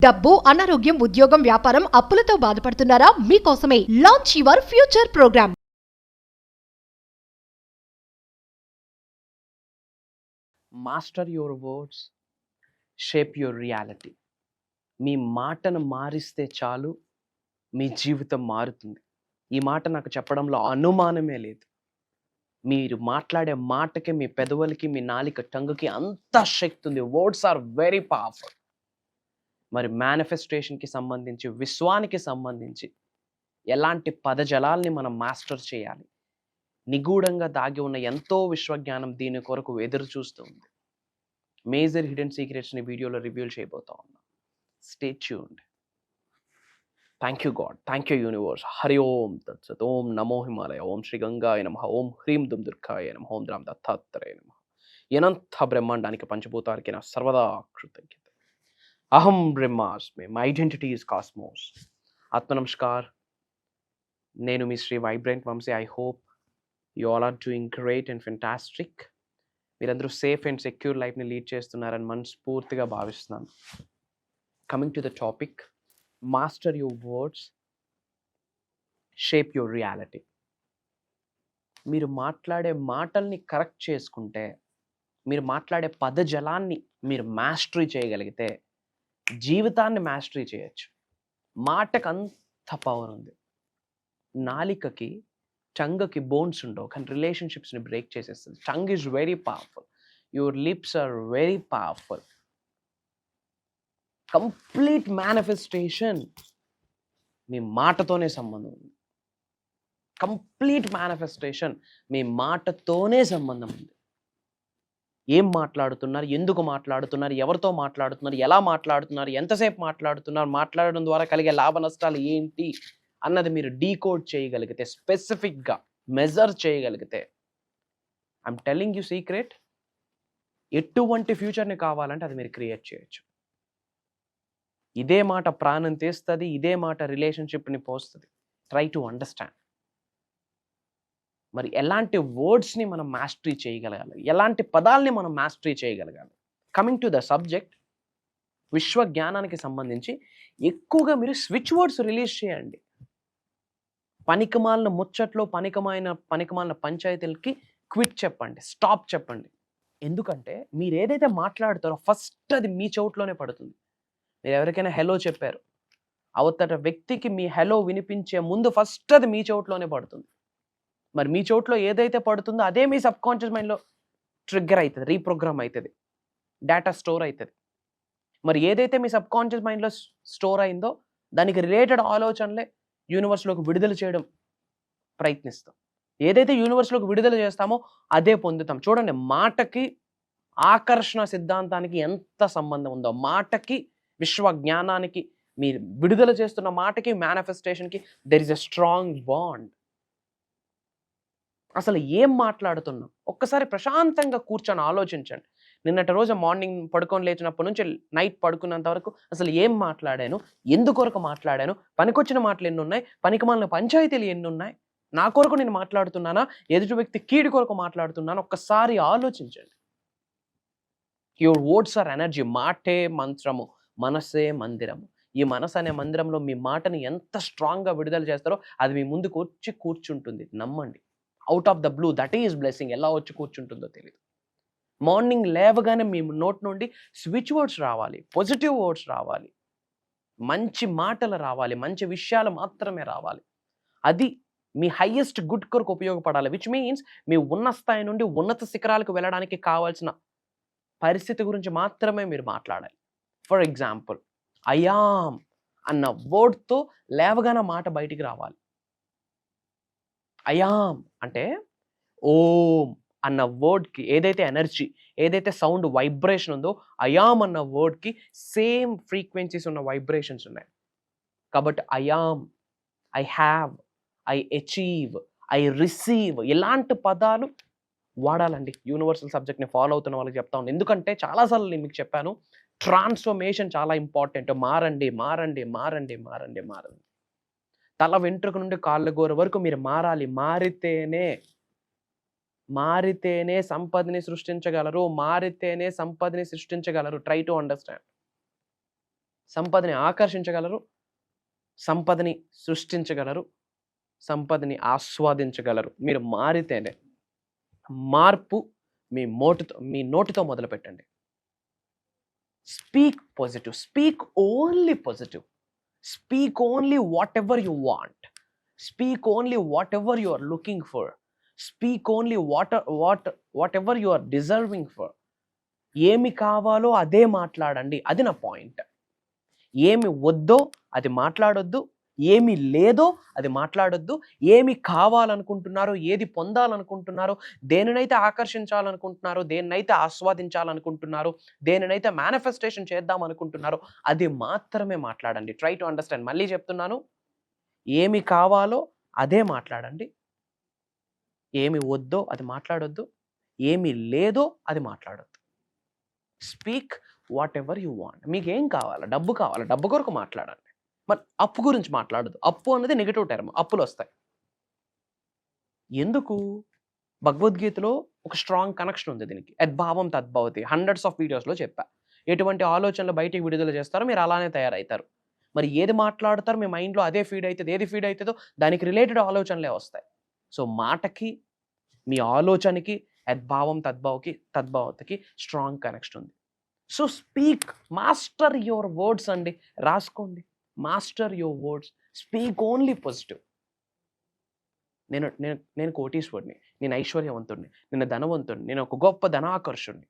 డబ్బు, అనారోగ్యం, ఉద్యోగం, వ్యాపారం, అప్పులతో బాధపడుతున్నారా? మీకోసమే launch your future programme. Master your words, shape your reality. మీ మాటను మారిస్తే చాలు, మీ జీవితం మారుతుంది. ఈ మాట నాకు చెప్పడంలో అనుమానమే లేదు. మీరు మాట్లాడే మాటకి, మీ పెదవులకి, మీ నాలిక టంగుకి అంత శక్తి ఉంది. Words are very powerful. మరి మేనిఫెస్టేషన్కి సంబంధించి, విశ్వానికి సంబంధించి ఎలాంటి పదజలాల్ని మనం మాస్టర్ చేయాలి? నిగూఢంగా దాగి ఉన్న ఎంతో విశ్వజ్ఞానం దీని కొరకు ఎదురు చూస్తూ ఉంది. మేజర్ హిడెన్ సీక్రెట్స్ని వీడియోలో రివీల్ చేయబోతా ఉన్నా. Stay tuned. Thank you God, thank you universe. Hari Om తత్సత్. ఓం నమో హిమాలయ. ఓం శ్రీ గంగాయ నమః. ఓం హ్రీం దుమ్ దుర్గాయ నమః. ఓం రామ్ దత్తాత్రేయ నమః. అనంత బ్రహ్మాండానికి పంచభూతానికి నా సర్వదా కృతజ్ఞత. అహం బ్రహ్మాస్మి, మై ఐడెంటిటీ ఈజ్ కాస్మోస్. ఆత్మ నమస్కార్. నేను మీ Shri vibrant Vamshi. I hope you all are doing great and fantastic. మీరందరూ సేఫ్ అండ్ సెక్యూర్ లైఫ్ని లీడ్ చేస్తున్నారని మనస్ఫూర్తిగా భావిస్తున్నాను. Coming to the topic, master your words, shape your reality. మీరు మాట్లాడే మాటల్ని కరెక్ట్ చేసుకుంటే, మీరు మాట్లాడే పదజలాన్ని మీరు మాస్టరీ చేయగలిగితే జీవితాన్ని మాస్టరీ చేయొచ్చు. మాటకు అంత పవర్ ఉంది. నాలికకి, టంగ్కి బోన్స్ ఉండవు, కానీ రిలేషన్షిప్స్ని బ్రేక్ చేసేస్తుంది. Tongue is very powerful. Your lips are very powerful. Complete manifestation మీ మాటతోనే సంబంధం ఉంది. కంప్లీట్ మేనిఫెస్టేషన్ మీ మాటతోనే సంబంధం ఉంది. ఏం మాట్లాడుతున్నారు, ఎందుకు మాట్లాడుతున్నారు, ఎవరితో మాట్లాడుతున్నారు, ఎలా మాట్లాడుతున్నారు, ఎంతసేపు మాట్లాడుతున్నారు, మాట్లాడడం ద్వారా కలిగే లాభ నష్టాలు ఏంటి అన్నది మీరు డీకోడ్ చేయగలిగితే, స్పెసిఫిక్గా మెజర్ చేయగలిగితే, ఐఎమ్ టెల్లింగ్ యూ సీక్రెట్, ఎటువంటి ఫ్యూచర్ని కావాలంటే అది మీరు క్రియేట్ చేయొచ్చు. ఇదే మాట ప్రాణం తీస్తుంది, ఇదే మాట రిలేషన్షిప్ని పోస్తుంది. Try to understand. మరి ఎలాంటి వర్డ్స్ని మనం మాస్టరీ చేయగలగాలి, ఎలాంటి పదాలని మనం మాస్టరీ చేయగలగాలి? కమింగ్ టు ద సబ్జెక్ట్, విశ్వ జ్ఞానానికి సంబంధించి ఎక్కువగా మీరు స్విచ్ వర్డ్స్ రిలీజ్ చేయండి. పనికిమాలిన ముచ్చట్లో, పనికిమాలిన పంచాయతీలకి క్విట్ చెప్పండి, స్టాప్ చెప్పండి. ఎందుకంటే మీరు ఏదైతే మాట్లాడతారో ఫస్ట్ అది మీ చెవుట్లోనే పడుతుంది. మీరు ఎవరికైనా హెలో చెప్పారు, అవతల వ్యక్తికి మీ హెలో వినిపించే ముందు ఫస్ట్ అది మీ చెవుట్లోనే పడుతుంది. మరి మీ చోట్లో ఏదైతే పడుతుందో అదే మీ సబ్ కాన్షియస్ మైండ్లో ట్రిగ్గర్ అవుతుంది, రీప్రోగ్రామ్ అవుతుంది, డేటా స్టోర్ అవుతుంది. మరి ఏదైతే మీ సబ్ కాన్షియస్ మైండ్లో స్టోర్ అయిందో దానికి రిలేటెడ్ ఆలోచనలే యూనివర్స్లోకి విడుదల చేయడం ప్రయత్నిస్తాం. ఏదైతే యూనివర్స్లోకి విడుదల చేస్తామో అదే పొందుతాం. చూడండి, మాటకి ఆకర్షణ సిద్ధాంతానికి ఎంత సంబంధం ఉందో, మాటకి విశ్వ జ్ఞానానికి, మీరు విడుదల చేస్తున్న మాటకి మేనిఫెస్టేషన్కి there is a strong bond. అసలు ఏం మాట్లాడుతున్నాం ఒక్కసారి ప్రశాంతంగా కూర్చొని ఆలోచించండి. నిన్నటి రోజు మార్నింగ్ పడుకొని లేచినప్పటి నుంచి నైట్ పడుకున్నంత వరకు అసలు ఏం మాట్లాడాను, ఎందుకొరకు మాట్లాడాను, పనికొచ్చిన మాటలు ఎన్ని ఉన్నాయి, పనికిమాలిన పంచాయతీలు ఎన్ని ఉన్నాయి, నా కొరకు నేను మాట్లాడుతున్నానా, ఎదుటి వ్యక్తి కీడి కొరకు మాట్లాడుతున్నానా, ఒక్కసారి ఆలోచించండి. Your words are energy. మాటే మంత్రము, మనసే మందిరము. ఈ మనసు అనే మందిరంలో మీ మాటని ఎంత స్ట్రాంగ్గా విడుదల చేస్తారో అది మీ ముందుకు వచ్చి కూర్చుంటుంది. నమ్మండి. Out of the blue, that is blessing. ఎలా వచ్చి కూర్చుంటుందో తెలియదు. మార్నింగ్ లేవగానే మీ నోట్ నుండి స్విచ్ వర్డ్స్ రావాలి, పాజిటివ్ వర్డ్స్ రావాలి, మంచి మాటలు రావాలి, మంచి విషయాలు మాత్రమే రావాలి. అది మీ హైయెస్ట్ గుడ్ కొరకు ఉపయోగపడాలి. విచ్ మీన్స్ మీ ఉన్న స్థాయి నుండి ఉన్నత శిఖరాలకు వెళ్ళడానికి కావాల్సిన పరిస్థితి గురించి మాత్రమే మీరు మాట్లాడాలి. ఫర్ ఎగ్జాంపుల్, అయామ్ అన్న వర్డ్తో లేవగానే మాట బయటికి రావాలి. అయామ్ అంటే ఓం అన్న వర్డ్కి ఏదైతే ఎనర్జీ, ఏదైతే సౌండ్ వైబ్రేషన్ ఉందో, అయామ్ అన్న వర్డ్కి సేమ్ ఫ్రీక్వెన్సీస్ ఉన్న వైబ్రేషన్స్ ఉన్నాయి. కాబట్టి I'm, I have, I achieve, I receive ఇలాంటి పదాలు వాడాలండి. యూనివర్సల్ సబ్జెక్ట్ని ఫాలో అవుతున్న వాళ్ళకి చెప్తా ఉన్నాను. ఎందుకంటే చాలాసార్లు నేను మీకు చెప్పాను, ట్రాన్స్ఫర్మేషన్ చాలా ఇంపార్టెంట్. మారండి, మారండి, మారండి, మారండి, మారండి. తల వెంట్రుక నుండి కాళ్ళ గోర వరకు మీరు మారాలి. మారితేనే సంపదని సృష్టించగలరు. Try to understand. సంపదని ఆకర్షించగలరు, సంపదని సృష్టించగలరు, సంపదని ఆస్వాదించగలరు మీరు మారితేనే. మార్పు మీ నోటితో మొదలు పెట్టండి. Speak positive, speak only positive, speak only whatever you want, speak only whatever you are looking for, speak only whatever you are deserving for. ఏమి కావాలో అదే మాట్లాడండి. అది నా పాయింట్. ఏమి వద్దో అది మాట్లాడొద్దు, ఏమి లేదో అది మాట్లాడొద్దు. ఏమి కావాలనుకుంటున్నారో, ఏది పొందాలనుకుంటున్నారో, దేనినైతే ఆకర్షించాలనుకుంటున్నారో, దేనినైతే ఆస్వాదించాలనుకుంటున్నారో, దేనినైతే మేనిఫెస్టేషన్ చేద్దాం అనుకుంటున్నారో అది మాత్రమే మాట్లాడండి. Try to understand. మళ్ళీ చెప్తున్నాను, ఏమి కావాలో అదే మాట్లాడండి, ఏమి వద్దో అది మాట్లాడొద్దు, ఏమి లేదో అది మాట్లాడొద్దు. Speak what ever you want. మీకు ఏం కావాలా? డబ్బు కావాలా? డబ్బు కొరకు మాట్లాడండి. మరి అప్పు గురించి మాట్లాడదు. అప్పు అన్నది నెగిటివ్ టర్మ్, అప్పులు వస్తాయి. ఎందుకు? భగవద్గీతలో ఒక స్ట్రాంగ్ కనెక్షన్ ఉంది దీనికి. యద్భావం తద్భవతి. హండ్రెడ్స్ ఆఫ్ వీడియోస్లో చెప్పా. ఎటువంటి ఆలోచనలు బయటికి విడుదల చేస్తారో మీరు అలానే తయారవుతారు. మరి ఏది మాట్లాడతారో మీ మైండ్లో అదే ఫీడ్ అవుతుంది. ఏది ఫీడ్ అవుతుందో దానికి రిలేటెడ్ ఆలోచనలే వస్తాయి. సో మాటకి, మీ ఆలోచనకి, యద్భావం తద్భవతికి స్ట్రాంగ్ కనెక్షన్ ఉంది. So speak, master your words అండి. రాసుకోండి, master your words, speak only positive. నేను కోటీశ్వరుని, నేను ఐశ్వర్యవంతుడిని, నేను ధనవంతుడిని, నేను ఒక గొప్ప ధనాకర్షుడిని.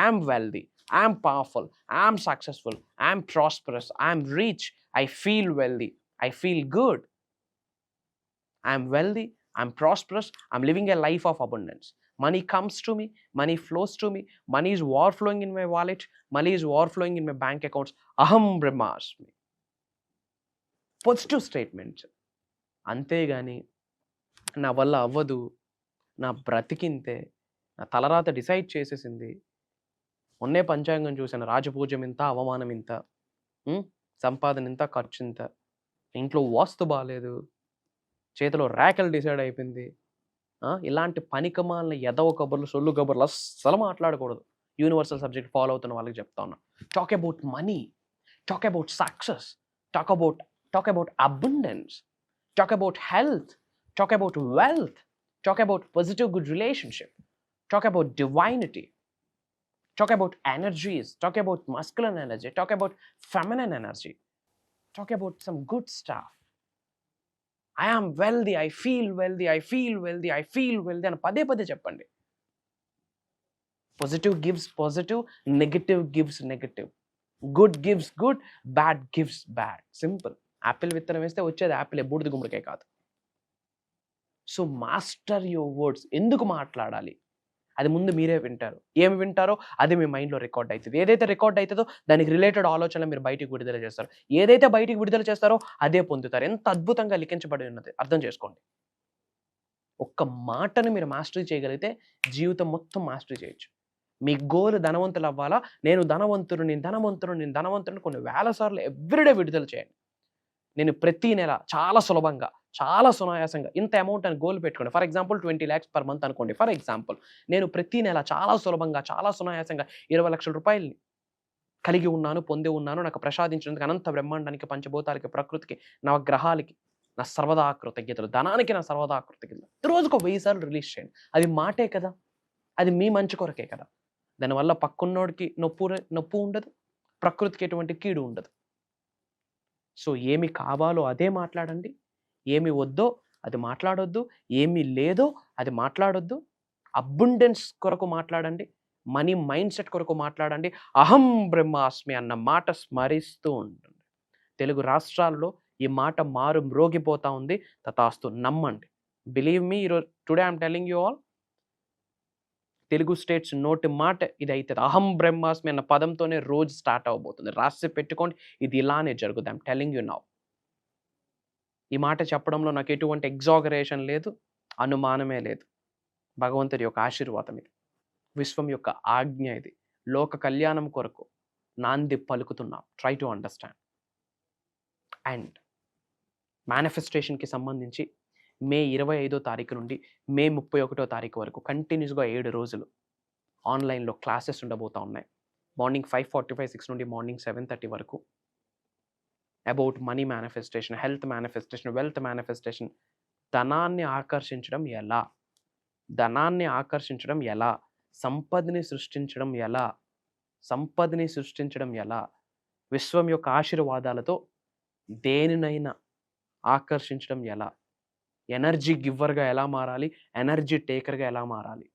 I'm wealthy, I'm powerful, I'm successful, I'm prosperous, I'm rich, I feel wealthy, I feel good, I'm wealthy, I'm prosperous, I'm living a life of abundance. Money comes to me, money flows to me, money is overflowing in my wallet, money is overflowing in my bank accounts. Aham brahmasmi. Positive statements. అంతేగాని నా వల్ల అవ్వదు, నా బ్రతికింతే, నా తలరాత decide చేసేసింది, మొన్నే పంచాంగం చూశాను, రాజపూజ్యం ఇంత, అవమానం ఇంత, సంపాదన ఇంత, ఖర్చు ఇంత, ఇంట్లో వాస్తు బాగాలేదు, చేతిలో ర్యాకెల్ డిసైడ్ అయిపోయింది. ఇలాంటి పనికమాలని ఎదవ కబుర్లు, సొల్లు కబుర్లు అస్సలు మాట్లాడకూడదు. యూనివర్సల్ సబ్జెక్ట్ ఫాలో అవుతున్న వాళ్ళకి చెప్తా ఉన్నా. Talk about money, talk about success, talk about abundance, talk about health, talk about wealth, talk about positive good relationship, talk about divinity, talk about energies, talk about masculine energy, talk about feminine energy, talk about some good stuff. I am wealthy, I feel wealthy, I feel wealthy, I feel wealthy అని పదే పదే చెప్పండి. Positive gives positive, negative gives negative, good gives good, bad gives bad. Simple. Apple విత్తనం వేస్తే వచ్చేది Apple, బూడిద గుమ్మడికాయ కాదు. So master your words. ఎందుకు మాట్లాడాలి అది ముందు మీరే వింటారు. ఏమి వింటారో అది మీ మైండ్లో రికార్డ్ అవుతుంది. ఏదైతే రికార్డ్ అవుతుందో దానికి రిలేటెడ్ ఆలోచనలు మీరు బయటికి విడుదల చేస్తారు. ఏదైతే బయటికి విడుదల చేస్తారో అదే పొందుతారు. ఎంత అద్భుతంగా లిఖించబడి ఉన్నది అర్థం చేసుకోండి. ఒక్క మాటను మీరు మాస్టరీ చేయగలిగితే జీవితం మొత్తం మాస్టరీ చేయొచ్చు. మీ గోల్ ధనవంతులు అవ్వాలా, నేను ధనవంతుడు కొన్ని వేల సార్లు ఎవ్రీడే విడుదల చేయండి. నేను ప్రతి నెల చాలా సులభంగా, చాలా సునాయాసంగా ఇంత అమౌంట్ అని గోల్ పెట్టుకోండి. For example 20 lakhs per month అనుకోండి. ఫర్ ఎగ్జాంపుల్ నేను ప్రతి నెల చాలా సులభంగా, చాలా సునాయాసంగా 20 లక్షల రూపాయలని కలిగి ఉన్నాను, పొంది ఉన్నాను. నాకు ప్రసాదించినందుకు అనంత బ్రహ్మాండానికి, పంచభూతాలకి, ప్రకృతికి, నవగ్రహాలకి నా సర్వదా కృతజ్ఞతలు, ధనానికి నా సర్వదా కృతజ్ఞతలు. రోజుకు 1000 సార్లు రిలీజ్ చేయండి. అది మాటే కదా, అది మీ మంచి కొరకే కదా. దానివల్ల పక్కున్నోడికి నొప్పు ఉండదు, ప్రకృతికి ఎటువంటి కీడు ఉండదు. సో ఏమి కావాలో అదే మాట్లాడండి, ఏమి వద్దో అది మాట్లాడొద్దు, ఏమి లేదో అది మాట్లాడొద్దు. అబండెన్స్ కొరకు మాట్లాడండి, మనీ మైండ్ సెట్ కొరకు మాట్లాడండి. అహం బ్రహ్మాస్మి అన్న మాట స్మరిస్తూ ఉంటుంది. తెలుగు రాష్ట్రాల్లో ఈ మాట మారు మ్రోగిపోతా ఉంది. తథాస్తు, నమ్మండి. బిలీవ్ మీ, ఈరోజు today I'm telling you all, Telugu states నోటి మాట ఇది అవుతుంది. అహం బ్రహ్మాస్మి అన్న పదంతోనే రోజు స్టార్ట్ అవబోతుంది. రాసి పెట్టుకోండి, ఇది ఇలానే జరుగుతుంది. I'm telling you now. ఈ మాట చెప్పడంలో నాకు ఎటువంటి ఎగ్జాగరేషన్ లేదు, అనుమానమే లేదు. భగవంతుడి యొక్క ఆశీర్వాదం ఇది, విశ్వం యొక్క ఆజ్ఞ ఇది. లోక కళ్యాణం కొరకు నాంది పలుకుతున్నాం. Try to understand. అండ్ మేనిఫెస్టేషన్కి సంబంధించి మే 25వ తారీఖు నుండి మే 31వ తారీఖు వరకు కంటిన్యూస్గా 7 రోజులు ఆన్లైన్లో క్లాసెస్ ఉండబోతూ ఉన్నాయి. మార్నింగ్ 5:45, 6 నుండి మార్నింగ్ 7:30 వరకు. About money manifestation, health manifestation, wealth manifestation. ధనాన్ని ఆకర్షించడం ఎలా? ధనాన్ని ఆకర్షించడం ఎలా? సంపదని సృష్టించడం ఎలా? సంపదని సృష్టించడం ఎలా? విశ్వం యొక్క ఆశీర్వాదాలతో దేనినైనా ఆకర్షించడం ఎలా? ఎనర్జీ గివ్వర్గా ఎలా మారాలి? ఎనర్జీ టేకర్గా ఎలా మారాలి?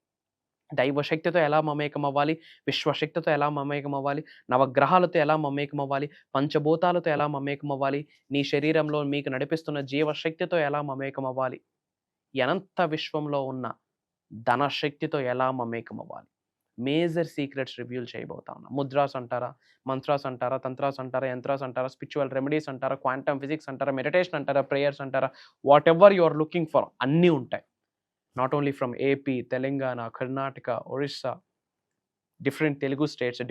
దైవశక్తితో ఎలా మమేకం అవ్వాలి? విశ్వశక్తితో ఎలా మమేకం అవ్వాలి? నవగ్రహాలతో ఎలా మమేకం అవ్వాలి? పంచభూతాలతో ఎలా మమేకం అవ్వాలి? నీ శరీరంలో మీకు నడిపిస్తున్న జీవశక్తితో ఎలా మమేకం అవ్వాలి? అనంత విశ్వంలో ఉన్న ధనశక్తితో ఎలా మమేకం అవ్వాలి? మేజర్ సీక్రెట్స్ రివ్యూల్ చేయబోతా ఉన్నా. ముద్రాస్ అంటారా, మంత్రాస్ అంటారా, తంత్రాస్ అంటారా, యంత్రాస్ అంటారా, స్పిరిచువల్ రెమెడీస్ అంటారా, క్వాంటమ్ ఫిజిక్స్ అంటారా, మెడిటేషన్ అంటారా, ప్రేయర్స్ అంటారా, whatever you are looking for అన్నీ ఉంటాయి. Not only from AP, Telangana, Karnataka, Orissa, different Telugu states,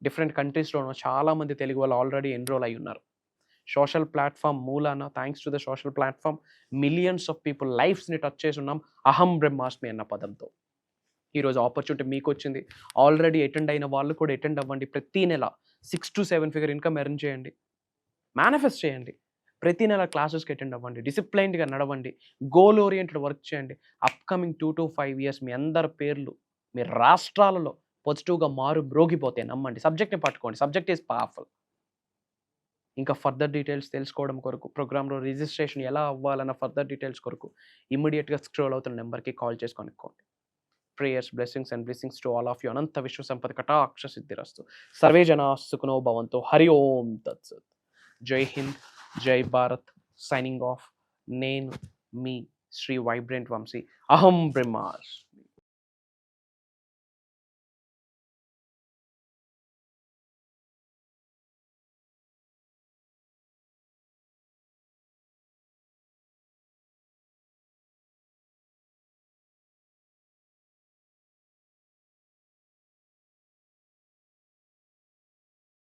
different కంట్రీస్లోనూ చాలామంది తెలుగు వాళ్ళు ఆల్రెడీ ఎన్రోల్ అయి ఉన్నారు. సోషల్ ప్లాట్ఫామ్ మూలాన, thanks to the social platform, millions of people లైఫ్స్ని టచ్ చేసి ఉన్నాం అహం బ్రహ్మాస్మి అన్న పదంతో. ఈరోజు ఆపర్చునిటీ మీకు వచ్చింది. ఆల్రెడీ అటెండ్ అయిన వాళ్ళు కూడా అటెండ్ అవ్వండి. ప్రతి నెల 6 to 7 ఫిగర్ ఇన్కమ్ ఎర్న్ చేయండి, మేనిఫెస్ట్ చేయండి. ప్రతి నెల క్లాసెస్కి అటెండ్ అవ్వండి, డిసిప్లైన్డ్గా నడవండి, గోల్ ఓరియంటెడ్ వర్క్ చేయండి. అప్కమింగ్ 2 to 5 years మీ అందరి పేర్లు మీ రాష్ట్రాలలో పాజిటివ్గా మ్రోగిపోతాయి. నమ్మండి, సబ్జెక్ట్ని పట్టుకోండి. Subject is powerful. ఇంకా ఫర్దర్ డీటెయిల్స్ తెలుసుకోవడం కొరకు, ప్రోగ్రాంలో రిజిస్ట్రేషన్ ఎలా అవ్వాలన్న ఫర్దర్ డీటెయిల్స్ కొరకు ఇమ్మీడియట్గా స్క్రోల్ అవుతున్న నెంబర్కి కాల్ చేసి కనుక్కోండి. Prayers, blessings and blessings to all of you. అనంత విశ్వ సంపద కటాక్ష సిద్ధిరస్తు. సర్వే జనా సుఖినో భవంతు. హరి ఓం తత్సత్. జై హింద్, జై భారత్. Signing off. నేను మీ శ్రీ వైబ్రెంట్ వంశీ. అహం బ్రహ్మాస్మి.